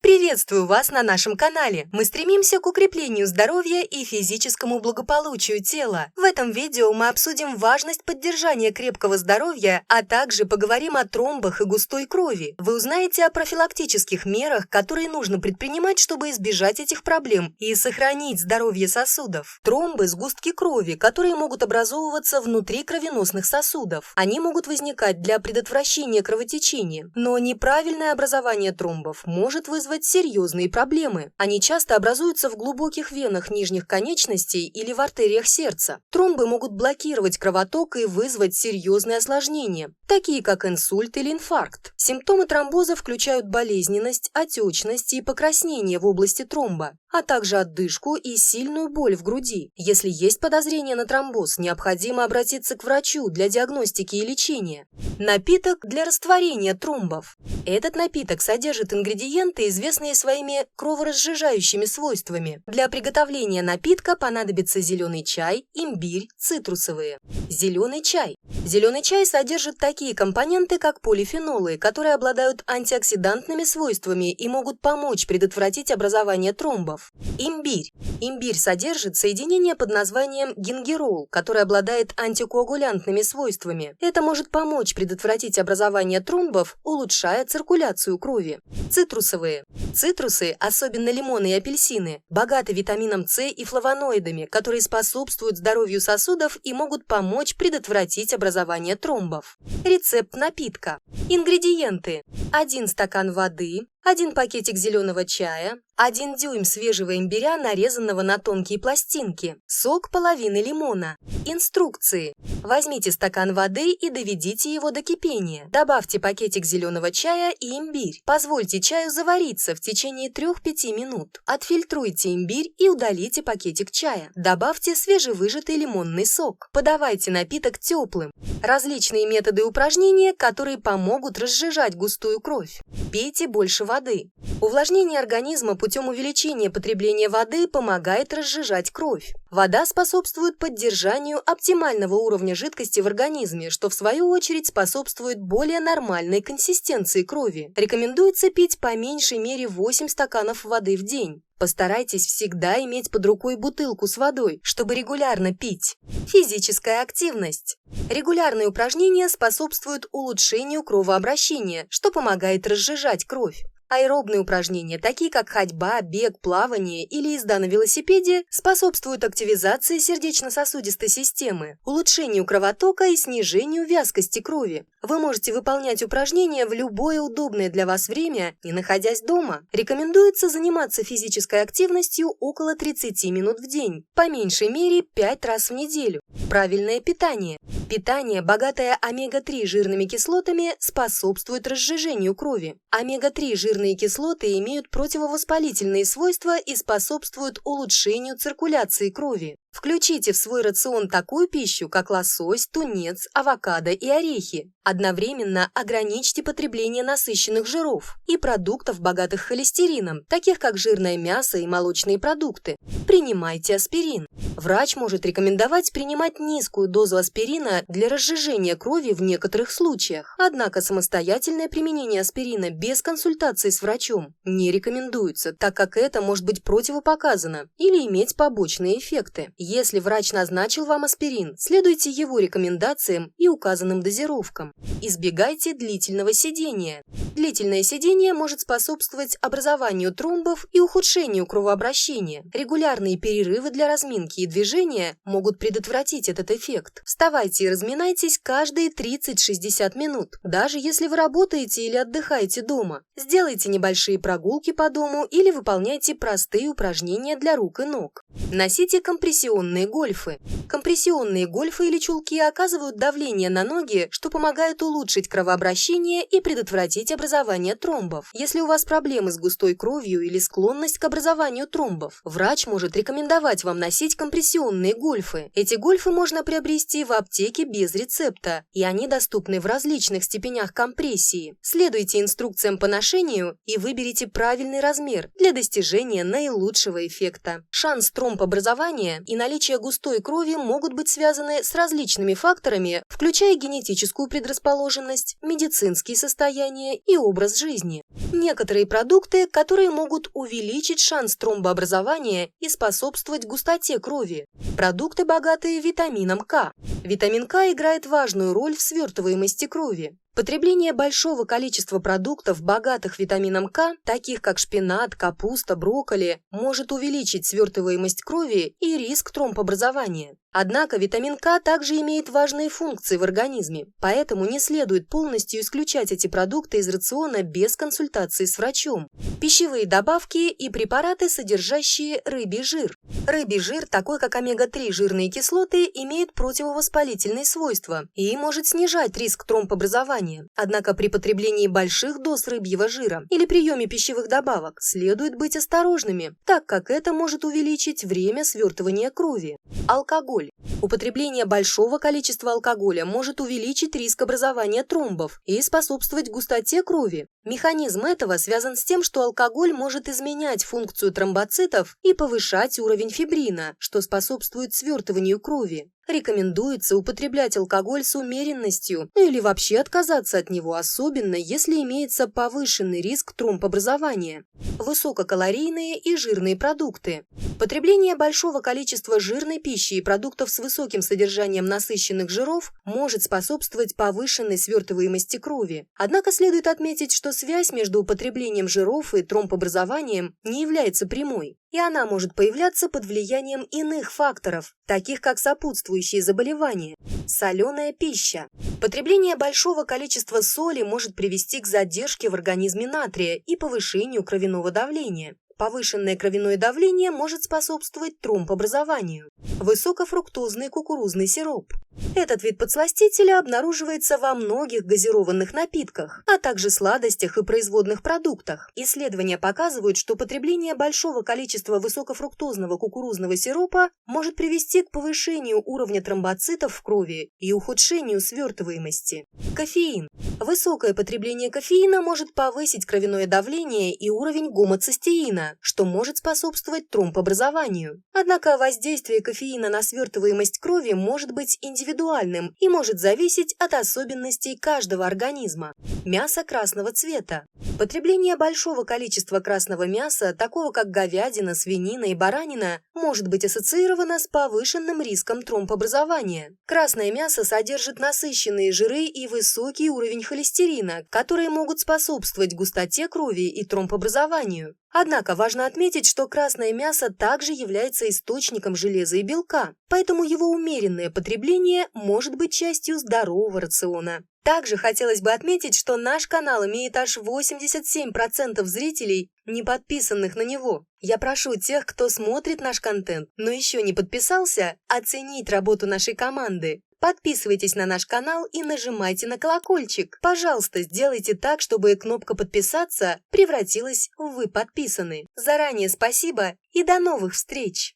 Приветствую вас на нашем канале. Мы стремимся к укреплению здоровья и физическому благополучию тела. В этом видео мы обсудим важность поддержания крепкого здоровья, а также поговорим о тромбах и густой крови. Вы узнаете о профилактических мерах, которые нужно предпринимать, чтобы избежать этих проблем и сохранить здоровье сосудов. Тромбы – сгустки крови, которые могут образовываться внутри кровеносных сосудов. Они могут возникать для предотвращения кровотечения, но неправильное образование тромбов может вызвать серьезные проблемы. Они часто образуются в глубоких венах нижних конечностей или в артериях сердца. Тромбы могут блокировать кровоток и вызвать серьезные осложнения, такие как инсульт или инфаркт. Симптомы тромбоза включают болезненность, отечность и покраснение в области тромба, а также одышку и сильную боль в груди. Если есть подозрение на тромбоз, необходимо обратиться к врачу для диагностики и лечения. Напиток для растворения тромбов. Этот напиток содержит ингредиенты, известные своими кроворазжижающими свойствами. Для приготовления напитка понадобится зеленый чай, имбирь, цитрусовые. Зеленый чай. Зеленый чай содержит такие компоненты, как полифенолы, которые обладают антиоксидантными свойствами и могут помочь предотвратить образование тромбов. Имбирь. Имбирь содержит соединение под названием гингерол, который обладает антикоагулянтными свойствами. Это может помочь предотвратить образование тромбов, улучшая циркуляцию крови. Цитрусовые. Цитрусы, особенно лимоны и апельсины, богаты витамином С и флавоноидами, которые способствуют здоровью сосудов и могут помочь предотвратить образование тромбов. Рецепт напитка. Ингредиенты: 1 стакан воды, 1 пакетик зеленого чая, 1 дюйм свежего имбиря, нарезанного на тонкие пластинки, сок половины лимона. Инструкции. Возьмите стакан воды и доведите его до кипения. Добавьте пакетик зеленого чая и имбирь. Позвольте чаю завариться в течение 3-5 минут. Отфильтруйте имбирь и удалите пакетик чая. Добавьте свежевыжатый лимонный сок. Подавайте напиток теплым. Различные методы упражнения, которые помогут разжижать густую кровь. Пейте больше воды. Увлажнение организма путем увеличения потребления воды помогает разжижать кровь. Вода способствует поддержанию оптимального уровня жидкости в организме, что в свою очередь способствует более нормальной консистенции крови. Рекомендуется пить по меньшей мере 8 стаканов воды в день. Постарайтесь всегда иметь под рукой бутылку с водой, чтобы регулярно пить. Физическая активность. Регулярные упражнения способствуют улучшению кровообращения, что помогает разжижать кровь. Аэробные упражнения, такие как ходьба, бег, плавание или езда на велосипеде, способствуют активизации сердечно-сосудистой системы, улучшению кровотока и снижению вязкости крови. Вы можете выполнять упражнения в любое удобное для вас время, не находясь дома. Рекомендуется заниматься физической активностью около 30 минут в день, по меньшей мере 5 раз в неделю. Правильное питание. Питание, богатое омега-3 жирными кислотами, способствует разжижению крови. Омега-3 жирные кислоты имеют противовоспалительные свойства и способствуют улучшению циркуляции крови. Включите в свой рацион такую пищу, как лосось, тунец, авокадо и орехи. Одновременно ограничьте потребление насыщенных жиров и продуктов, богатых холестерином, таких как жирное мясо и молочные продукты. Принимайте аспирин. Врач может рекомендовать принимать низкую дозу аспирина для разжижения крови в некоторых случаях. Однако самостоятельное применение аспирина без консультации с врачом не рекомендуется, так как это может быть противопоказано или иметь побочные эффекты. Если врач назначил вам аспирин, следуйте его рекомендациям и указанным дозировкам. Избегайте длительного сидения. Длительное сидение может способствовать образованию тромбов и ухудшению кровообращения. Регулярные перерывы для разминки и движения могут предотвратить этот эффект. Вставайте и разминайтесь каждые 30-60 минут, даже если вы работаете или отдыхаете дома. Сделайте небольшие прогулки по дому или выполняйте простые упражнения для рук и ног. Носите компрессионные гольфы. Компрессионные гольфы или чулки оказывают давление на ноги, что помогает улучшить кровообращение и предотвратить образование тромбов. Если у вас проблемы с густой кровью или склонность к образованию тромбов, врач может рекомендовать вам носить компрессионные гольфы. Эти гольфы можно приобрести в аптеке без рецепта, и они доступны в различных степенях компрессии. Следуйте инструкциям по ношению и выберите правильный размер для достижения наилучшего эффекта. Шанс тромбообразования и наличие густой крови могут быть связаны с различными факторами, включая генетическую предрасположенность, медицинские состояния и образ жизни. Некоторые продукты, которые могут увеличить шанс тромбообразования и способствовать густоте крови. Продукты, богатые витамином К. Витамин К играет важную роль в свертываемости крови. Потребление большого количества продуктов, богатых витамином К, таких как шпинат, капуста, брокколи, может увеличить свертываемость крови и риск тромбообразования. Однако витамин К также имеет важные функции в организме, поэтому не следует полностью исключать эти продукты из рациона без консультации с врачом. Пищевые добавки и препараты, содержащие рыбий жир. Рыбий жир, такой как омега-3 жирные кислоты, имеет противовоспалительные свойства и может снижать риск тромбообразования. Однако при потреблении больших доз рыбьего жира или приеме пищевых добавок следует быть осторожными, так как это может увеличить время свертывания крови. Алкоголь. Употребление большого количества алкоголя может увеличить риск образования тромбов и способствовать густоте крови. Механизм этого связан с тем, что алкоголь может изменять функцию тромбоцитов и повышать уровень фибрина, что способствует свертыванию крови. Рекомендуется употреблять алкоголь с умеренностью или вообще отказаться от него, особенно если имеется повышенный риск тромбообразования. Высококалорийные и жирные продукты. Потребление большого количества жирной пищи и продуктов с высоким содержанием насыщенных жиров может способствовать повышенной свертываемости крови. Однако следует отметить, что связь между употреблением жиров и тромбообразованием не является прямой, и она может появляться под влиянием иных факторов, таких как сопутствующие заболевания. Соленая пища. Потребление большого количества соли может привести к задержке в организме натрия и повышению кровяного давления. Повышенное кровяное давление может способствовать тромбообразованию. Высокофруктозный кукурузный сироп. Этот вид подсластителя обнаруживается во многих газированных напитках, а также сладостях и производных продуктах. Исследования показывают, что потребление большого количества высокофруктозного кукурузного сиропа может привести к повышению уровня тромбоцитов в крови и ухудшению свертываемости. Кофеин. Высокое потребление кофеина может повысить кровяное давление и уровень гомоцистеина, что может способствовать тромбообразованию. Однако воздействие кофеина на свертываемость крови может быть индивидуальным и может зависеть от особенностей каждого организма. Мясо красного цвета. Потребление большого количества красного мяса, такого как говядина, свинина и баранина, может быть ассоциировано с повышенным риском тромбообразования. Красное мясо содержит насыщенные жиры и высокий уровень холестерина, которые могут способствовать густоте крови и тромбообразованию. Однако важно отметить, что красное мясо также является источником железа и белка, поэтому его умеренное потребление может быть частью здорового рациона. Также хотелось бы отметить, что наш канал имеет аж 87% зрителей, не подписанных на него. Я прошу тех, кто смотрит наш контент, но еще не подписался, оценить работу нашей команды. Подписывайтесь на наш канал и нажимайте на колокольчик. Пожалуйста, сделайте так, чтобы кнопка «Подписаться» превратилась в «Вы подписаны». Заранее спасибо и до новых встреч!